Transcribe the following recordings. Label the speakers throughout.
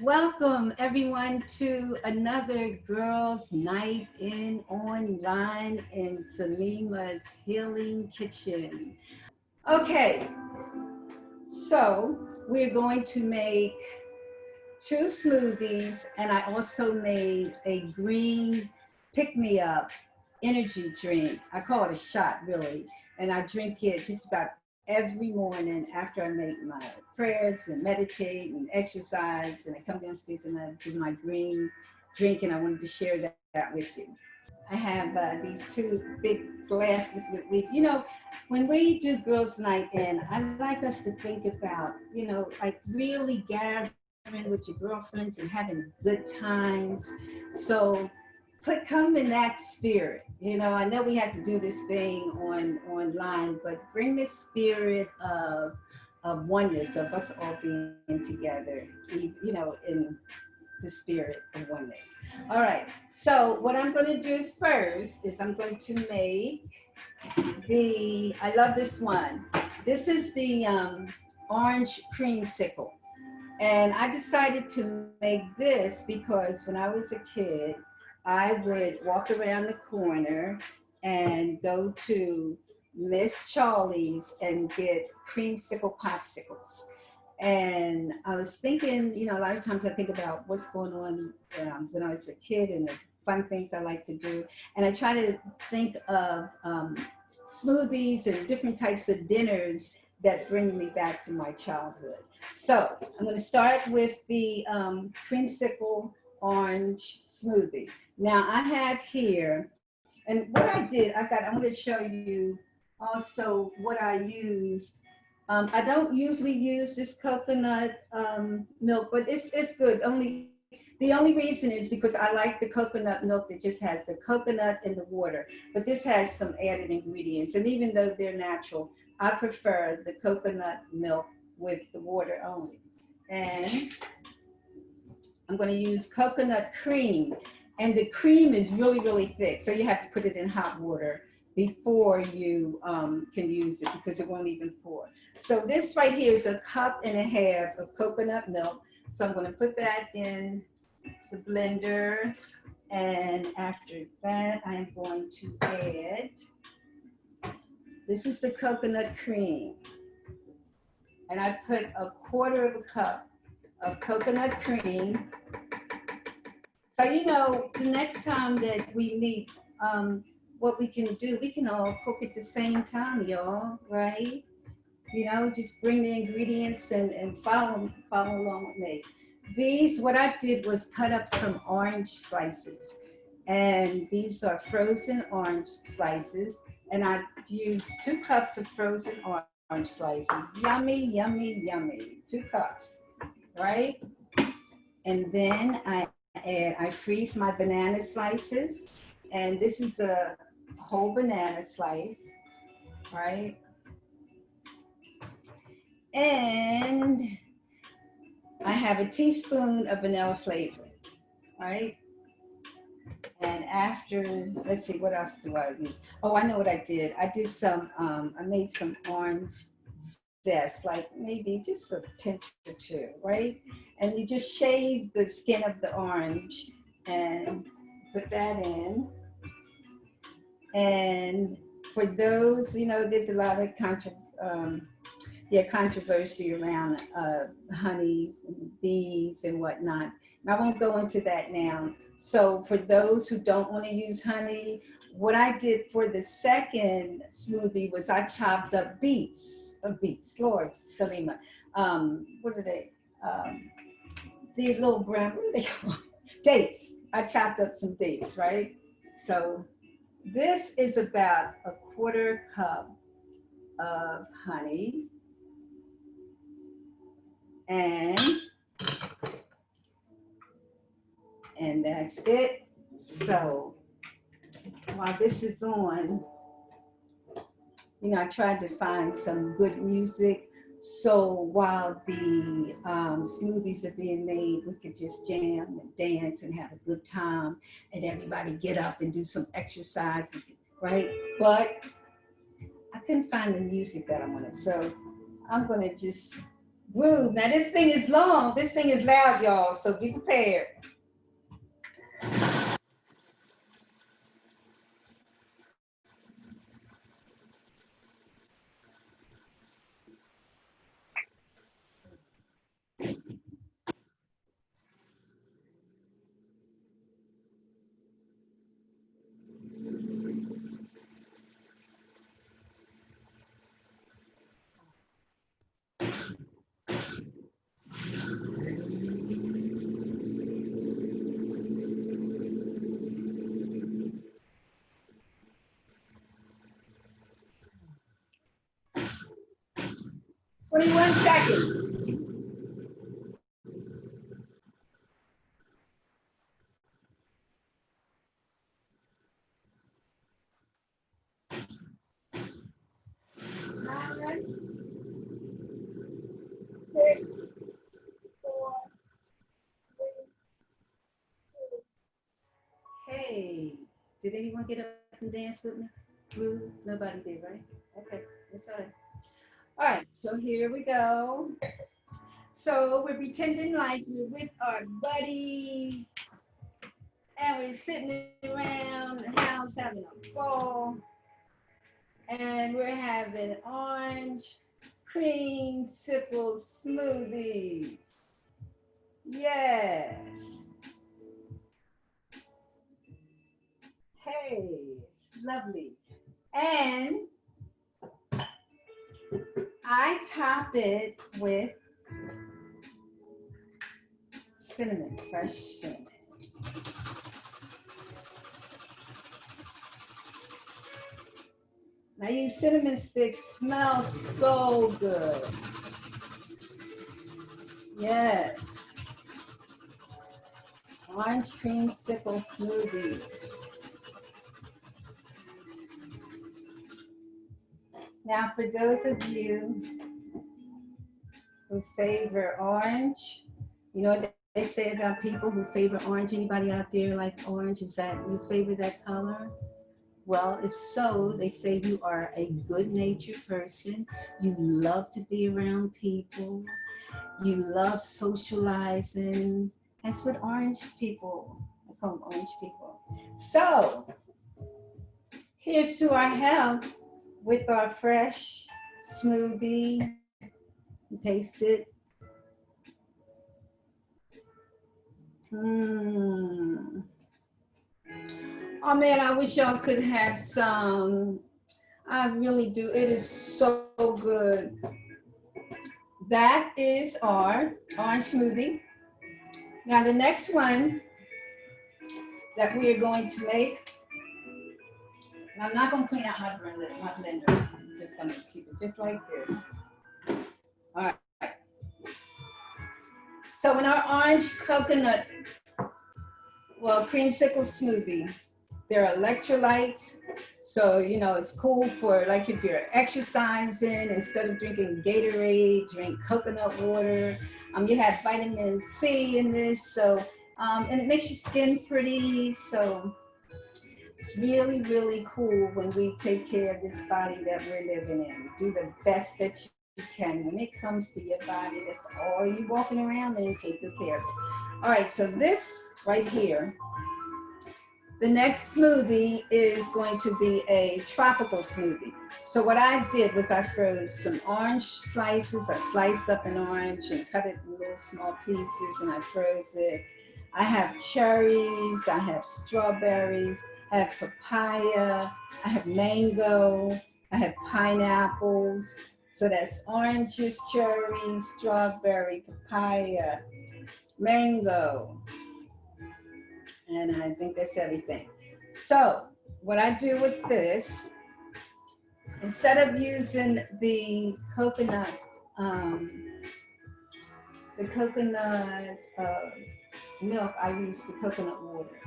Speaker 1: Welcome everyone to another girls' night in online in Saleema's Healing Kitchen. Okay, so we're going to make two smoothies, and I also made a green pick-me-up energy drink. I call it a shot, really, and I drink it just about every morning after I make my prayers and meditate and exercise, and I come downstairs and I do my green drink, and I wanted to share that with you. I have these two big glasses that when we do girls' night in, I like us to think about, like really gathering with your girlfriends and having good times. So come in that spirit. I know we have to do this thing online, but bring the spirit of oneness, of us all being together, in the spirit of oneness. All right. So what I'm going to do first is I'm going to make I love this one. This is the orange creamsicle. And I decided to make this because when I was a kid, I would walk around the corner and go to Miss Charlie's and get creamsicle popsicles. And I was thinking, a lot of times I think about what's going on when I was a kid and the fun things I like to do. And I try to think of smoothies and different types of dinners that bring me back to my childhood. So I'm going to start with the creamsicle orange smoothie. Now I have here, and what I did, I'm going to show you also what I used. I don't usually use this coconut milk, but it's good. The only reason is because I like the coconut milk that just has the coconut and the water, but this has some added ingredients. And even though they're natural, I prefer the coconut milk with the water only. And I'm going to use coconut cream. And the cream is really, really thick. So you have to put it in hot water before you can use it because it won't even pour. So this right here is a cup and a half of coconut milk. So I'm going to put that in the blender. And after that, I'm going to add, this is the coconut cream. And I put a quarter of a cup of coconut cream. So, the next time that we meet, what we can do, we can all cook at the same time, y'all, right? Just bring the ingredients and follow along with me. What I did was cut up some orange slices. And these are frozen orange slices. And I used 2 cups of frozen orange slices. Yummy, yummy, yummy. 2 cups, right? And then I freeze my banana slices. And this is a whole banana slice, right? And I have a teaspoon of vanilla flavor, right? And after, let's see, what else do I use? Oh, I know what I did. I did I made some orange zest, like maybe just a pinch or two, right? And you just shave the skin of the orange and put that in. And for those, there's a lot of controversy around honey, and bees, and whatnot. And I won't go into that now. So for those who don't want to use honey, what I did for the second smoothie was I chopped up Lord, Saleema. What are they? The little brown, what are they called? Dates. I chopped up some dates, right? So this is about a quarter cup of honey. And that's it. So while this is on, I tried to find some good music. So while the smoothies are being made, we could just jam and dance and have a good time, and everybody get up and do some exercises, right? But I couldn't find the music that I wanted. So I'm going to just Groove. Now this thing is long. This thing is loud, y'all. So be prepared. 21 seconds. Nine, 6, 4, 3. Hey, did anyone get up and dance with me? Groove? Nobody did, right? Okay, that's all right. All right, so here we go. So we're pretending like we're with our buddies and we're sitting around the house having a ball and we're having orange creamsicle smoothies. Yes. Hey, it's lovely. And I top it with cinnamon, fresh cinnamon. Now these cinnamon sticks smell so good. Yes. Orange creamsicle smoothie. Now for those of you who favor orange, you know what they say about people who favor orange? Anybody out there like orange? Is that you favor that color? Well, if so, they say you are a good-natured person. You love to be around people. You love socializing. That's what orange people, I call them orange people. So, here's to our health with our fresh smoothie. Taste it. Mm. Oh man, I wish y'all could have some. I really do. It is so good. That is our orange smoothie. Now the next one that we are going to make, I'm not going to clean out my blender. I'm just going to keep it just like this. All right. So in our orange coconut, well, creamsicle smoothie, there are electrolytes. So, you know, it's cool for like if you're exercising, instead of drinking Gatorade, drink coconut water. You have vitamin C in this. So, and it makes your skin pretty. So it's really, really cool when we take care of this body that we're living in. Do the best that you can. When it comes to your body, that's all you're walking around in, take good care of it. All right, so this right here, the next smoothie is going to be a tropical smoothie. So what I did was I froze some orange slices. I sliced up an orange and cut it in little small pieces and I froze it. I have cherries, I have strawberries, I have papaya, I have mango, I have pineapples. So that's oranges, cherries, strawberry, papaya, mango, and I think that's everything. So what I do with this, instead of using um, the coconut milk, I use the coconut water.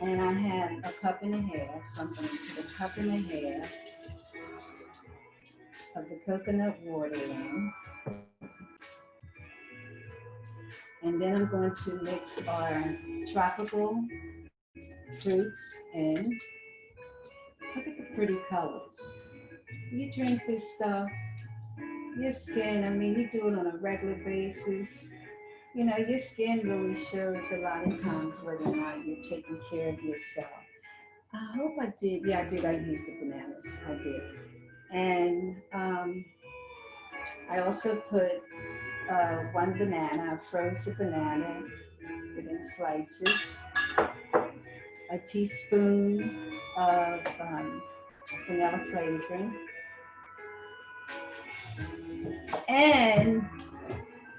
Speaker 1: And I have a cup and a half, so I'm going to put a cup and a half of the coconut water in. And then I'm going to mix our tropical fruits in. Look at the pretty colors. You drink this stuff, Your skin, I mean, you do it on a regular basis. You know, your skin really shows a lot of times whether or not you're taking care of yourself. I hope I did. Yeah, I did. I used the bananas. I did. And I also put one banana, I froze the banana, put in slices, a teaspoon of vanilla flavoring, and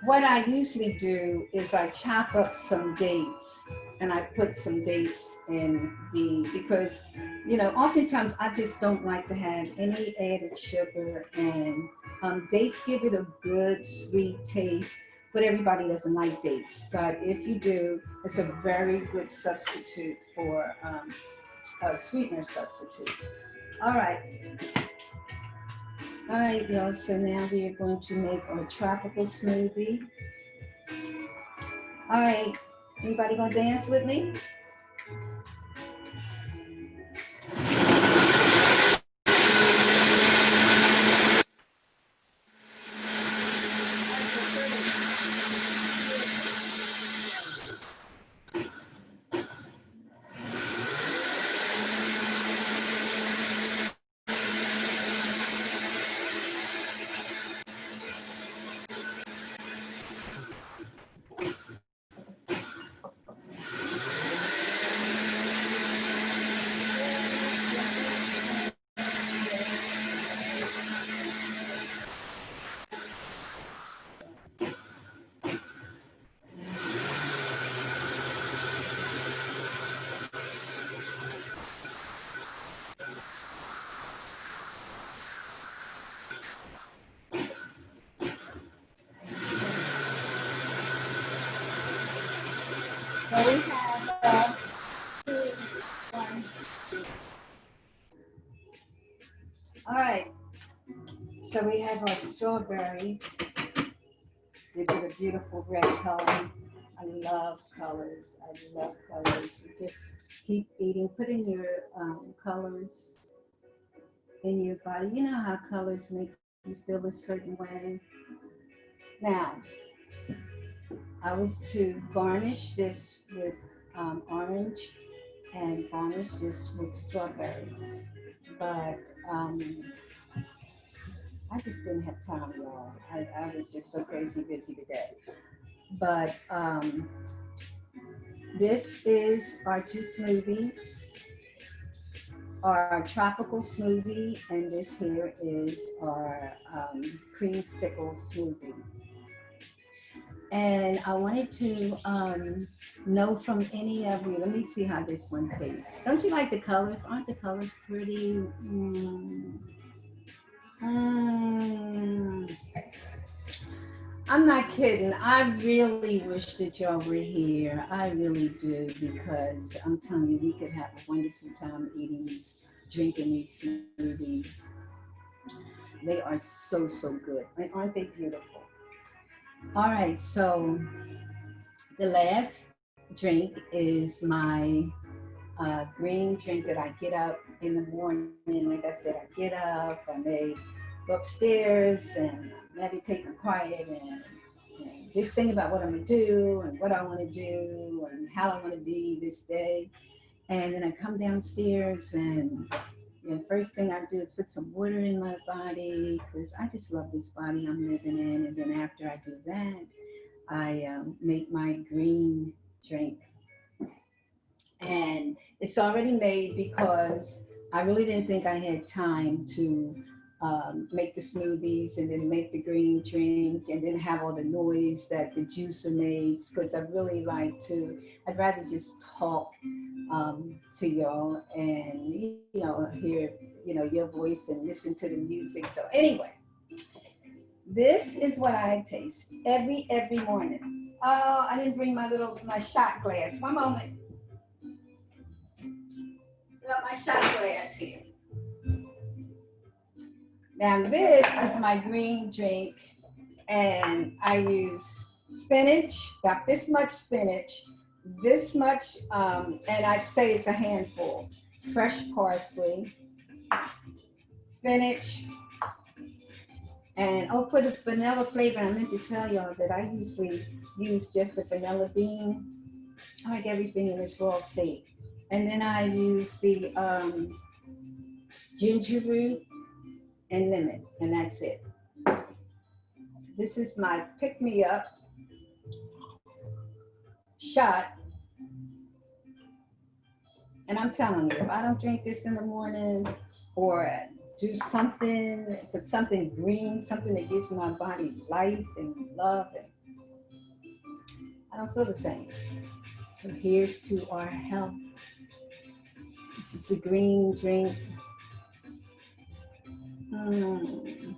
Speaker 1: what I usually do is I chop up some dates and I put some dates in because, you know, oftentimes I just don't like to have any added sugar, and dates give it a good sweet taste, but everybody doesn't like dates. But if you do, it's a very good substitute for a sweetener substitute. All right. All right, y'all. So now we are going to make our tropical smoothie. All right, anybody gonna dance with me? So we have two, one. All right, so we have our strawberries, which are the beautiful red color. I love colors. I love colors. You just keep eating. Put in your colors in your body. You know how colors make you feel a certain way. Now, I was to garnish this with orange and garnish this with strawberries. But I just didn't have time, y'all. I was just so crazy busy today. But this is our two smoothies, our tropical smoothie, and this here is our creamsicle smoothie. And I wanted to know from any of you, let me see how this one tastes. Don't you like the colors? Aren't the colors pretty? Mm. I'm not kidding. I really wish that y'all were here. I really do, because I'm telling you, we could have a wonderful time eating these, drinking these smoothies. They are so, so good. Aren't they beautiful? All right, so the last drink is my green drink that I get up in the morning. Like I said, I get up, I may go upstairs and meditate and quiet and just think about what I'm gonna do and what I want to do and how I want to be this day. And then I come downstairs, and the first thing I do is put some water in my body, because I just love this body I'm living in. And then after I do that, I make my green drink. And it's already made because I really didn't think I had time to make the smoothies and then make the green drink and then have all the noise that the juicer makes, because I really like to, I'd rather just talk to y'all and, you know, hear, you know, your voice and listen to the music. So anyway, this is what I taste every morning. Oh, I didn't bring my shot glass. One moment. Got my shot glass here. Now this is my green drink, and I use spinach, about this much spinach, this much, and I'd say it's a handful, fresh parsley, spinach, And oh, for the vanilla flavor, I meant to tell y'all that I usually use just the vanilla bean. I like everything in its raw state. And then I use the ginger root and lemon, and that's it. So this is my pick me up shot. And I'm telling you, if I don't drink this in the morning or do something, put something green, something that gives my body life and love, and I don't feel the same. So here's to our health. This is the green drink. Mm.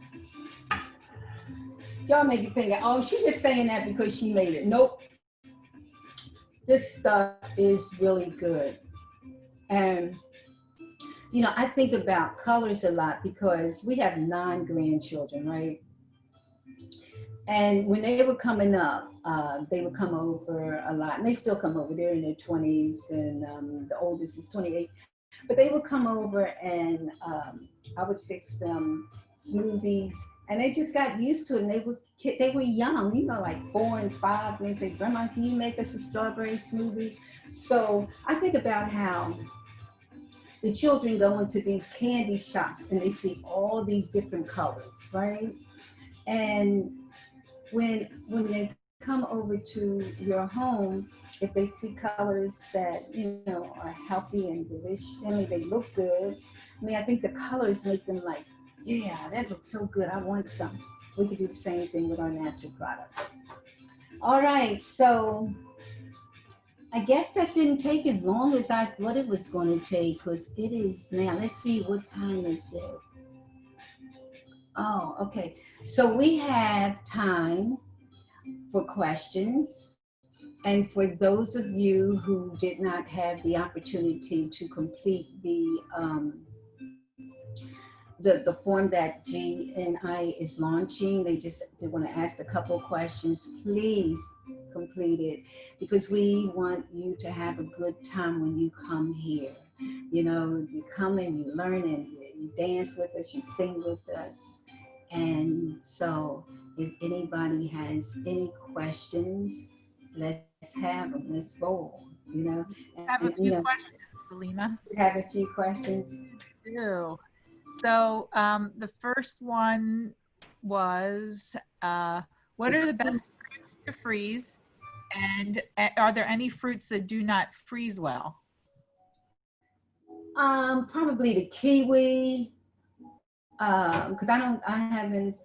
Speaker 1: Y'all may be thinking, oh, she's just saying that because she made it. Nope. This stuff is really good. And, you know, I think about colors a lot because we have 9 grandchildren, right? And when they were coming up, they would come over a lot, and they still come over. They're in their 20s, and the oldest is 28. But they would come over, and I would fix them smoothies, and they just got used to it. And they were young, you know, like 4 and 5, and they say, "Grandma, can you make us a strawberry smoothie?" So I think about how the children go into these candy shops and they see all these different colors, right? And when they come over to your home, if they see colors that you know are healthy and delicious, I mean they look good. I mean I think the colors make them like, yeah, that looks so good. I want some. We could do the same thing with our natural products. All right, so I guess that didn't take as long as I thought it was going to take because it is now. Let's see, what time is it? Oh, okay. So we have time for questions. And for those of you who did not have the opportunity to complete the form that G&I is launching, they want to ask a couple of questions. Please complete it because we want you to have a good time when you come here. You know, you come and you learn and you dance with us, you sing with us. And so if anybody has any questions, let's have them. Let's roll, you know.
Speaker 2: I
Speaker 1: And,
Speaker 2: have a
Speaker 1: you know,
Speaker 2: few questions, Saleema.
Speaker 1: we have a few questions.
Speaker 2: Do. So the first one was, what are the best fruits to freeze? And are there any fruits that do not freeze well?
Speaker 1: Probably the kiwi, because I haven't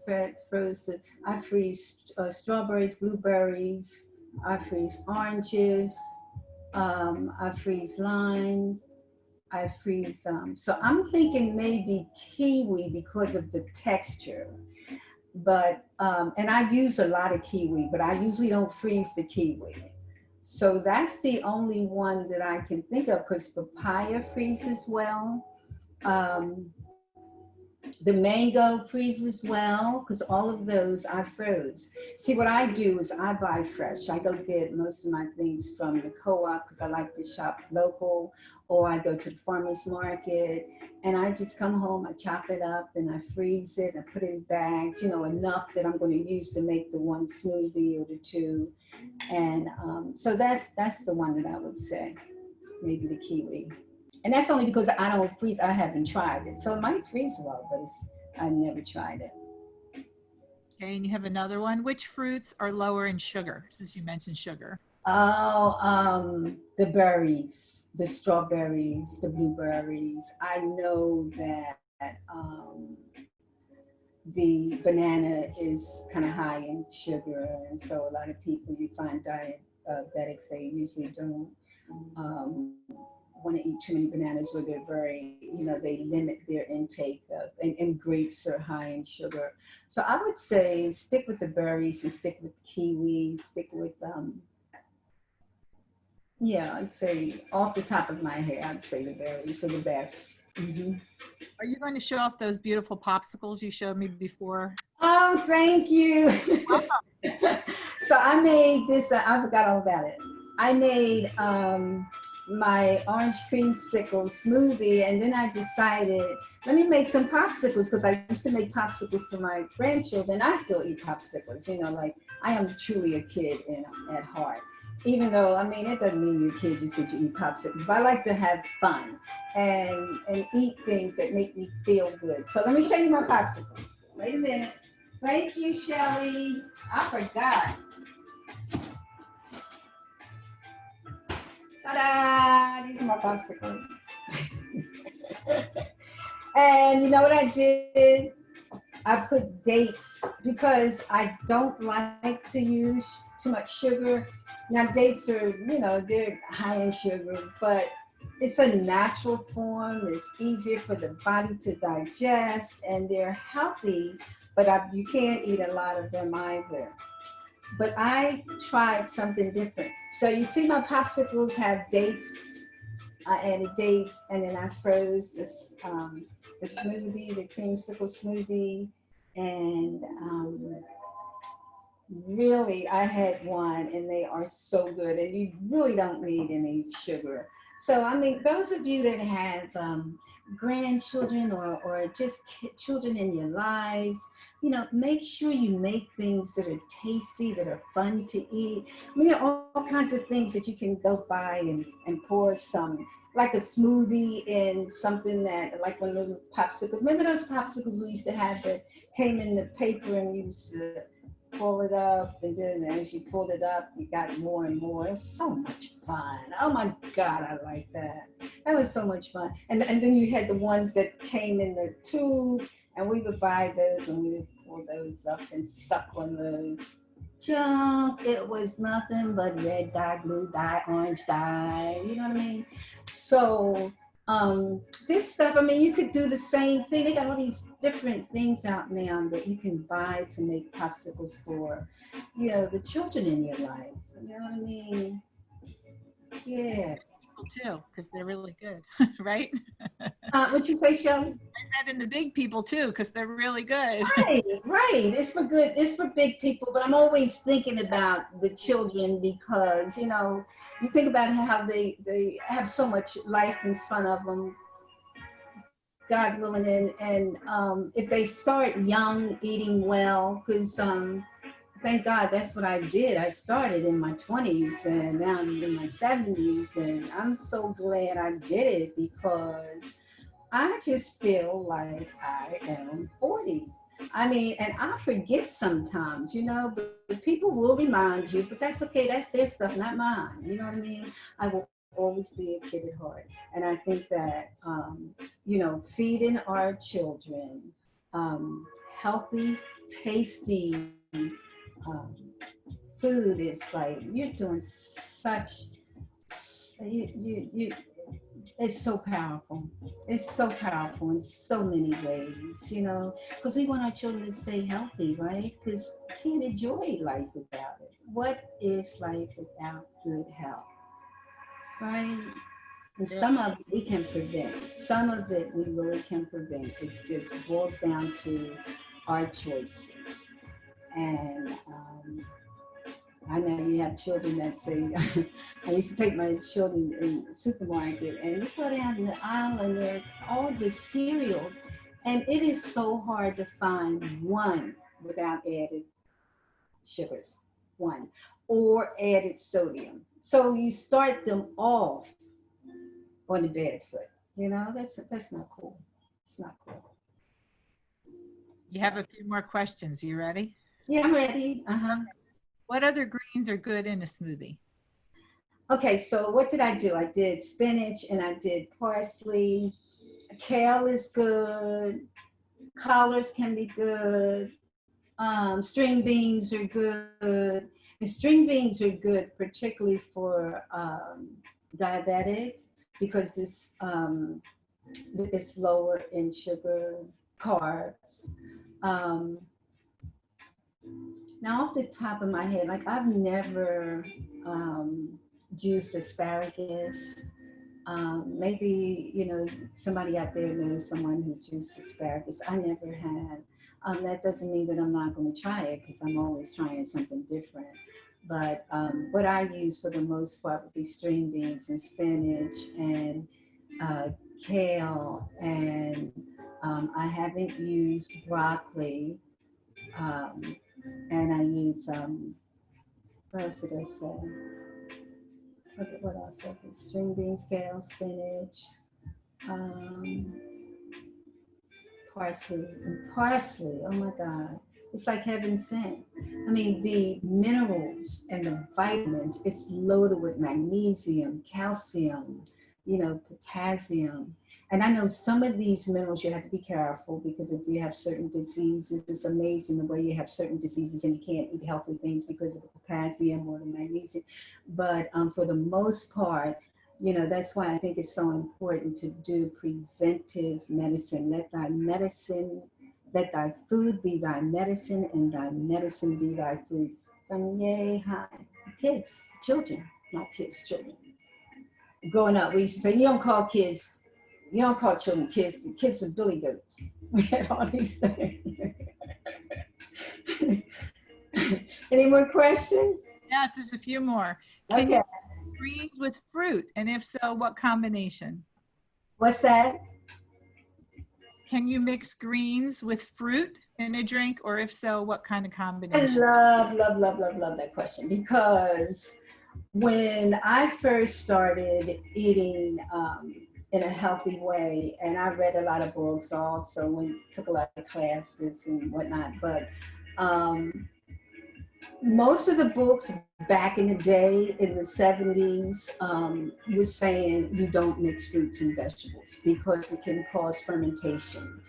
Speaker 1: frozen. I freeze strawberries, blueberries. I freeze oranges. I freeze limes. I freeze. So I'm thinking maybe kiwi because of the texture. But and I use a lot of kiwi, but I usually don't freeze the kiwi. So that's the only one that I can think of because papaya freezes well. Um, the mango freezes well because all of those I froze. See, what I do is I buy fresh. I go get most of my things from the co-op because I like to shop local, or I go to the farmer's market and I just come home, I chop it up and I freeze it. I put it in bags, you know, enough that I'm going to use to make the one smoothie or the two. And so that's the one that I would say, maybe the kiwi. And that's only because I don't freeze. I haven't tried it, so it might freeze well, but I never tried it.
Speaker 2: Okay, and you have another one. Which fruits are lower in sugar, since you mentioned sugar?
Speaker 1: Oh, the berries, the strawberries, the blueberries. I know that the banana is kind of high in sugar, and so a lot of people you find diabetics they usually don't um, want to eat too many bananas or they're very, you know, they limit their intake of, and grapes are high in sugar. So I would say stick with the berries and stick with kiwis, stick with, yeah, I'd say off the top of my head, I'd say the berries are the best. Hmm.
Speaker 2: Are you going to show off those beautiful popsicles you showed me before?
Speaker 1: Oh, thank you. So I made this, I forgot all about it. I made my orange creamsicle smoothie, and then I decided, let me make some popsicles because I used to make popsicles for my grandchildren. I still eat popsicles, you know, like I am truly a kid at heart. Even though, I mean, it doesn't mean you're a kid just because you eat popsicles, but I like to have fun and eat things that make me feel good. So let me show you my popsicles. Wait a minute. Thank you, Shelly. I forgot. Ta-da! These are my popsicles. And you know what I did? I put dates because I don't like to use too much sugar. Now dates are, you know, they're high in sugar, but it's a natural form. It's easier for the body to digest, and they're healthy. But you can't eat a lot of them either. But I tried something different. So you see, my popsicles have dates. I added dates, and then I froze the smoothie, the creamsicle smoothie, and really, I had one, and they are so good, and you really don't need any sugar. So, I mean, those of you that have grandchildren or just children in your lives, you know, make sure you make things that are tasty, that are fun to eat. I mean, there are all kinds of things that you can go buy and pour some, like a smoothie in something that, like one of those popsicles. Remember those popsicles we used to have that came in the paper and you used to pull it up, and then as you pulled it up, you got more and more. It was so much fun. Oh my God, I like that. That was so much fun. And then you had the ones that came in the tube, and we would buy those and we would pull those up and suck on the junk. It was nothing but red dye, blue dye, orange dye. You know what I mean? So this stuff, I mean, you could do the same thing. They got all these different things out now that you can buy to make popsicles for, you know, the children in your life. You know what I mean? Yeah.
Speaker 2: People too, because they're really good, right?
Speaker 1: What'd you say, Shelley?
Speaker 2: I said in the big people too, because they're really good.
Speaker 1: Right, right. It's for good. It's for big people, but I'm always thinking about the children because, you know, you think about how they have so much life in front of them, God willing, and if they start young, eating well, because thank God that's what I did. I started in my 20s and now I'm in my 70s, and I'm so glad I did it because I just feel like I am 40. I mean, and I forget sometimes, you know, but people will remind you, but that's okay. That's their stuff, not mine. You know what I mean? I will always be a kid at heart. And I think that, you know, feeding our children healthy, tasty food is like, you're doing such, you it's so powerful. It's so powerful in so many ways, you know, because we want our children to stay healthy, right? Because we can't enjoy life without it. What is life without good health, right? And
Speaker 2: Yeah.
Speaker 1: some of it we can prevent. Some of it we really can prevent. It's just boils down to our choices. And I know you have children that say, I used to take my children in the supermarket and you go down the aisle and there's all the cereals. And it is so hard to find one without added sugars, one, or added sodium. So you start them off on the bad foot. You know, that's not cool. It's not cool.
Speaker 2: You
Speaker 1: So
Speaker 2: have a few more questions. You ready?
Speaker 1: yeah, I'm ready. Uh-huh.
Speaker 2: What other greens are good in a smoothie?
Speaker 1: Okay, so what did I do? I did spinach and I did parsley. Kale is good. Collards can be good. String beans are good. And string beans are good, particularly for diabetics, because it's lower in sugar, carbs. Um, Now, off the top of my head, like I've never juiced asparagus. Maybe, you know, somebody out there knows someone who juiced asparagus. I never had. That doesn't mean that I'm not going to try it because I'm always trying something different. But what I use for the most part would be string beans and spinach and uh, kale, and I haven't used broccoli, um, and I use what else did I say? What else was it? String beans, kale, spinach, um, parsley, and parsley. Oh my God. It's like heaven sent. I mean, the minerals and the vitamins, it's loaded with magnesium, calcium, potassium. And I know some of these minerals you have to be careful because if you have certain diseases, it's amazing the way you have certain diseases and you can't eat healthy things because of the potassium or the magnesium. But for the most part, that's why I think it's so important to do preventive medicine. Let thy food be thy medicine, and thy medicine be thy food. From yay high. Kids, children, not kids, children. Growing up, we used to say, you don't call children kids. The kids are billy goats. We had all these things. Any more questions?
Speaker 2: Yeah, there's a few more. Can
Speaker 1: Okay.
Speaker 2: you greens with fruit? And if so, what combination?
Speaker 1: What's that?
Speaker 2: Can you mix greens with fruit in a drink? Or if so, what kind of
Speaker 1: I
Speaker 2: combination?
Speaker 1: love, love, love, love, love that question because when I first started eating in a healthy way, and I read a lot of books also, took a lot of classes and whatnot, but um, most of the books back in the day in the 70s were saying you don't mix fruits and vegetables because it can cause fermentation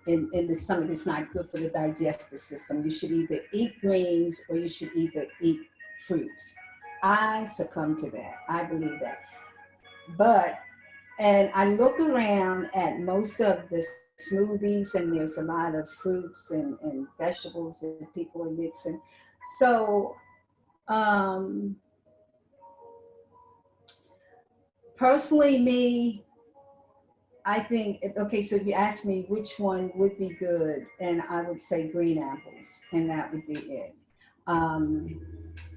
Speaker 1: in the stomach. It's not good for the digestive system. You should either eat greens or you should either eat fruits. I succumb to that. I believe that. But, and I look around at most of the smoothies, and there's a lot of fruits and vegetables that people are mixing. So, um, personally, me, I think, okay, so if you ask me which one would be good, and I would say green apples, and that would be it. Um,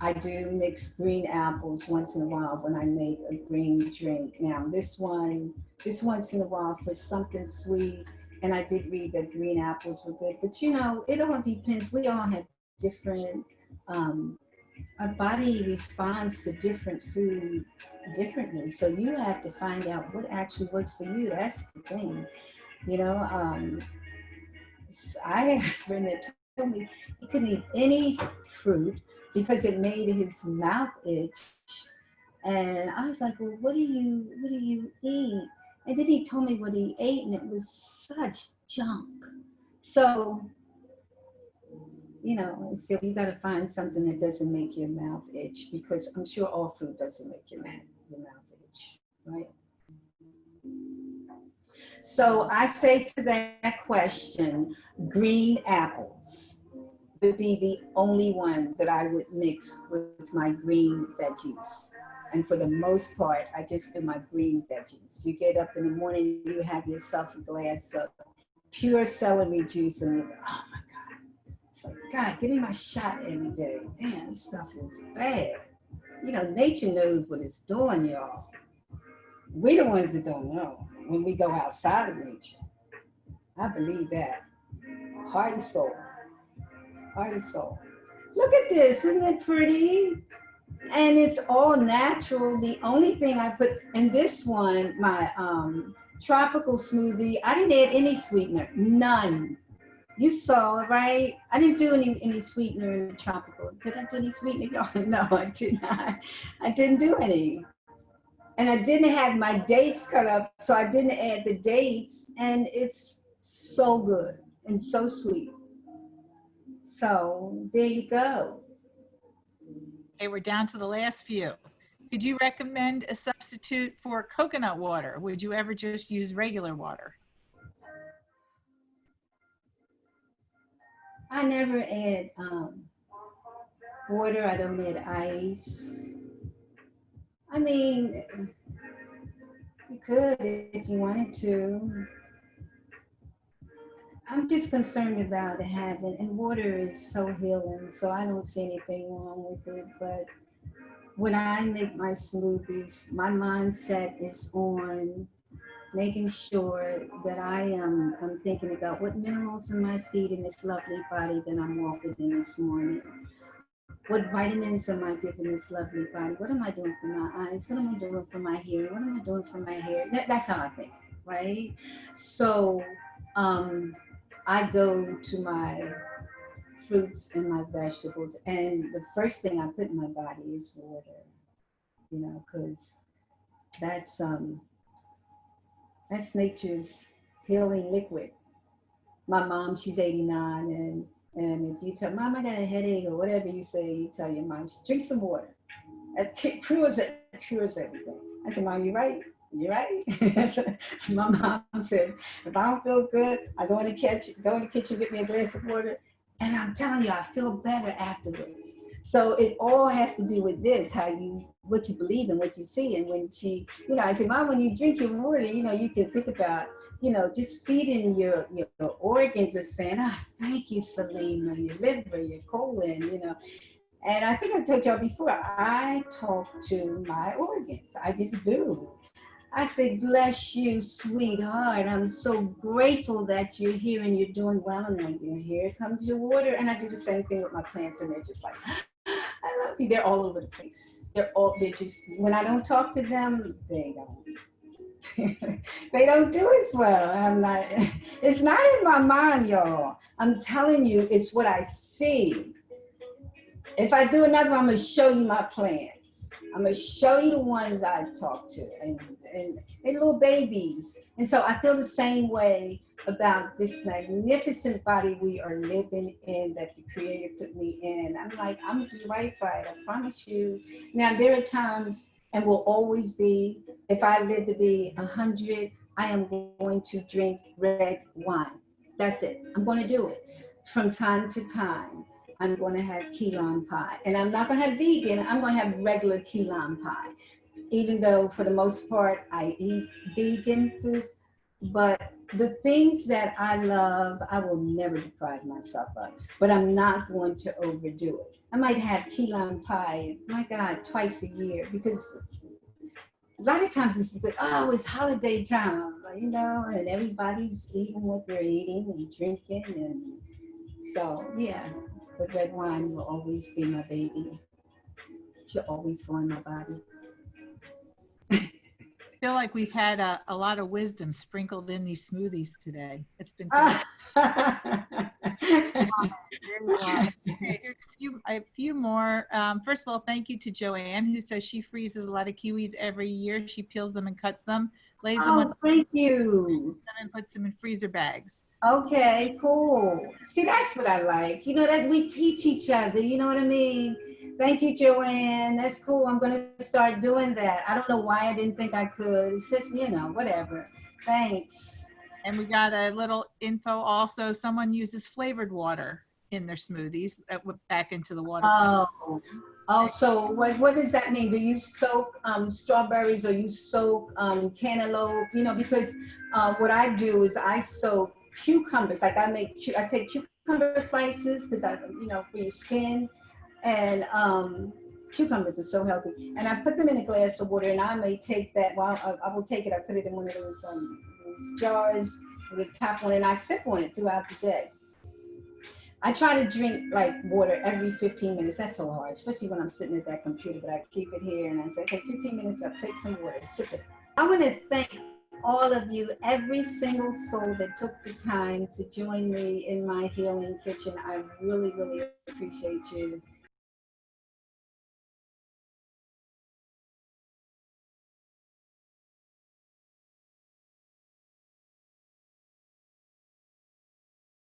Speaker 1: I do mix green apples once in a while when I make a green drink. Now, this one, just once in a while for something sweet, and I did read that green apples were good, but it all depends. We all have different, um, our body responds to different food differently. So you have to find out what actually works for you. That's the thing. You know, I had a friend that told me he couldn't eat any fruit because it made his mouth itch. And I was like, well, what do you eat? And then he told me what he ate, and it was such junk. So so you got to find something that doesn't make your mouth itch because I'm sure all fruit doesn't make your mouth itch, right? So I say to that question, green apples would be the only one that I would mix with my green veggies. And for the most part, I just do my green veggies. You get up in the morning, you have yourself a glass of pure celery juice, and you go, oh my God. It's like, God, give me my shot every day. Man, this stuff is bad. Nature knows what it's doing, y'all. We the ones that don't know when we go outside of nature. I believe that. Heart and soul. Heart and soul. Look at this. Isn't it pretty? And it's all natural. The only thing I put in this one, my tropical smoothie, I didn't add any sweetener. None. You saw, right? I didn't do any sweetener in the tropical. Did I do any sweetener? No, I did not. I didn't do any. And I didn't have my dates cut up, so I didn't add the dates. And it's so good and so sweet. So there you go.
Speaker 2: Okay, we're down to the last few. Could you recommend a substitute for coconut water? Would you ever just use regular water?
Speaker 1: I never add water. I don't add ice. I mean, you could if you wanted to. I'm just concerned about having, and water is so healing, so I don't see anything wrong with it. But when I make my smoothies, my mindset is on making sure that I'm thinking about what minerals am I feeding this lovely body that I'm walking in this morning. What vitamins am I giving this lovely body? What am I doing for my eyes? What am I doing for my hair? What am I doing for my hair? That's how I think, right? So um, I go to my fruits and my vegetables, and the first thing I put in my body is water, because that's um, that's nature's healing liquid. My mom, she's 89, and if you tell mom I got a headache or whatever you say, you tell your mom, drink some water. It cures everything. I said, Mom, you're right. You're right. My mom said, if I don't feel good, I go in the kitchen, get me a glass of water, and I'm telling you, I feel better afterwards. So it all has to do with this, what you believe and what you see. And when I say, Mom, when you drink your water, you can think about, just feeding your organs are saying, thank you, Saleema, your liver, your colon, And I think I told y'all before, I talk to my organs. I just do. I say, bless you, sweetheart. I'm so grateful that you're here and you're doing well. And you're here comes your water. And I do the same thing with my plants, and they're just like, I love you. They're all over the place. They're just, when I don't talk to them, they don't. They don't do as well. I'm not, it's not in my mind, y'all. I'm telling you, it's what I see. If I do another one, I'm going to show you my plants. I'm going to show you the ones I talk to, and they're little babies. And so I feel the same way about this magnificent body we are living in, that the Creator put me in. I'm like, I'm going to do right by it. I promise you. Now, there are times, and will always be, if I live to be 100, I am going to drink red wine. That's it. I'm going to do it from time to time. I'm going to have key lime pie. And I'm not going to have vegan, I'm going to have regular key lime pie. Even though for the most part I eat vegan foods, but the things that I love, I will never deprive myself of, but I'm not going to overdo it. I might have key lime pie, my God, twice a year, because a lot of times it's because, it's holiday time, and everybody's eating what they're eating and drinking. And so, yeah, but red wine will always be my baby. She'll always go in my body.
Speaker 2: I feel like we've had a lot of wisdom sprinkled in these smoothies today. It's been fantastic. Okay, here's a few more. First of all, thank you to Joanne, who says she freezes a lot of kiwis every year. She peels them and cuts them, lays them on
Speaker 1: Thank you.
Speaker 2: and puts them in freezer bags.
Speaker 1: Okay, cool. See, that's what I like. That we teach each other. You know what I mean? Thank you, Joanne. That's cool. I'm going to start doing that. I don't know why I didn't think I could. It's just, whatever. Thanks.
Speaker 2: And we got a little info also. Someone uses flavored water in their smoothies, back into the water.
Speaker 1: So what does that mean? Do you soak strawberries, or you soak cantaloupe? Because what I do is I soak cucumbers. Like I take cucumber slices, because for your skin, and cucumbers are so healthy. And I put them in a glass of water, and I may take that. I will take it. I put it in one of those jars with the top on, and I sip on it throughout the day. I try to drink like water every 15 minutes. That's so hard, especially when I'm sitting at that computer, but I keep it here and I say, okay, 15 minutes up, take some water, sip it. I want to thank all of you, every single soul that took the time to join me in my healing kitchen. I really, really appreciate you.